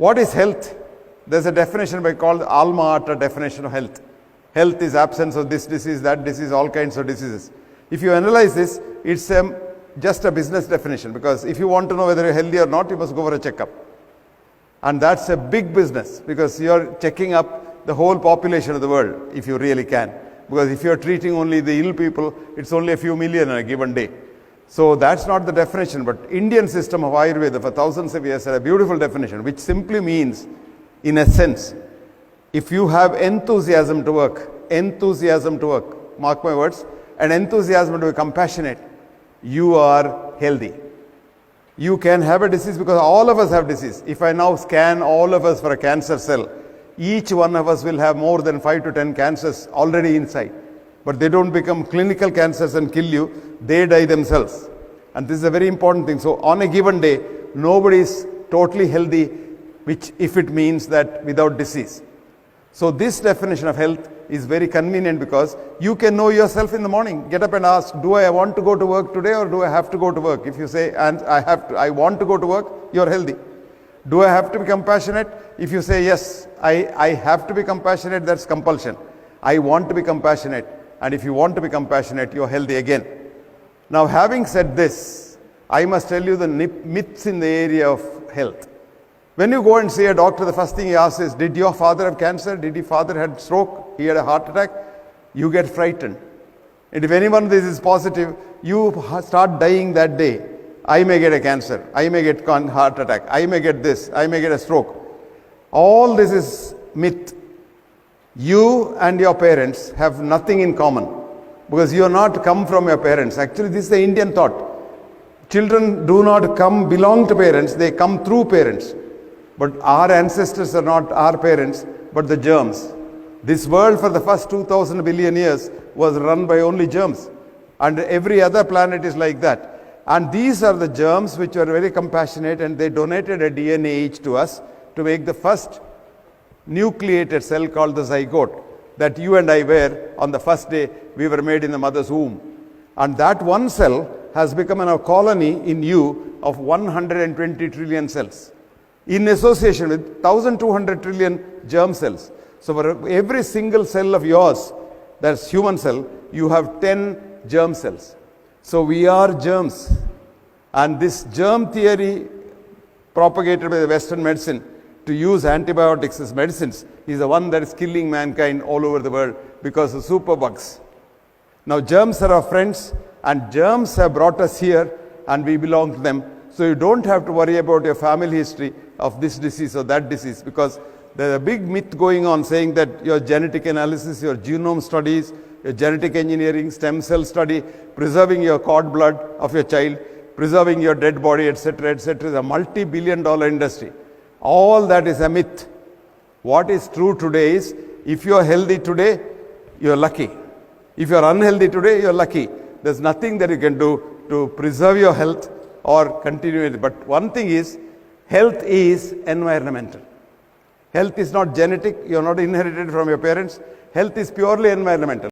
What is health? There's a definition called Alma Ata definition of health. Health is absence of this disease, that disease, all kinds of diseases. If you analyze this, it's just a business definition, because if you want to know whether you're healthy or not, you must go for a checkup. And that's a big business, because you're checking up the whole population of the world, if you really can. Because if you're treating only the ill people, it's only a few million in a given day. So that's not the definition, but Indian system of Ayurveda for thousands of years had a beautiful definition, which simply means, in a sense, if you have enthusiasm to work, mark my words, and enthusiasm to be compassionate, you are healthy. You can have a disease, because all of us have disease. If I now scan all of us for a cancer cell, each one of us will have more than 5 to 10 cancers already inside. But they don't become clinical cancers and kill you, they die themselves. And this is a very important thing. So on a given day, nobody is totally healthy, which if it means that without disease. So this definition of health is very convenient, because you can know yourself in the morning. Get up and ask, do I want to go to work today, or do I have to go to work? If you say, and I want to go to work, you're healthy. Do I have to be compassionate? If you say, yes, I have to be compassionate, that's compulsion. I want to be compassionate. And if you want to be compassionate, you're healthy again. Now, having said this, I must tell you the myths in the area of health. When you go and see a doctor, the first thing he asks is, did your father have cancer? Did your father had stroke? He had a heart attack? You get frightened. And if any one of this is positive, you start dying that day. I may get a cancer. I may get heart attack. I may get this. I may get a stroke. All this is myth. You and your parents have nothing in common, because you are not come from your parents. Actually, this is the Indian thought. Children do not belong to parents, they come through parents. But our ancestors are not our parents, but the germs. This world for the first 2,000 billion years was run by only germs. And every other planet is like that. And these are the germs which were very compassionate, and they donated a DNA each to us to make the first nucleated cell called the zygote, that you and I were on the first day we were made in the mother's womb. And that one cell has become a colony in you of 120 trillion cells, in association with 1,200 trillion germ cells. So for every single cell of yours, that's human cell, you have 10 germ cells. So we are germs. And this germ theory propagated by the Western medicine to use antibiotics as medicines is the one that is killing mankind all over the world because of superbugs. Now germs are our friends, and germs have brought us here, and we belong to them. So you don't have to worry about your family history of this disease or that disease, because there's a big myth going on saying that your genetic analysis, your genome studies, your genetic engineering, stem cell study, preserving your cord blood of your child, preserving your dead body, etc., etc., is a multi-billion-dollar industry. All that is a myth. What is true today is, if you are healthy today, you are lucky. If you are unhealthy today, you are lucky. There's nothing that you can do to preserve your health or continue it. But one thing is, health is environmental. Health is not genetic. You are not inherited from your parents. Health is purely environmental.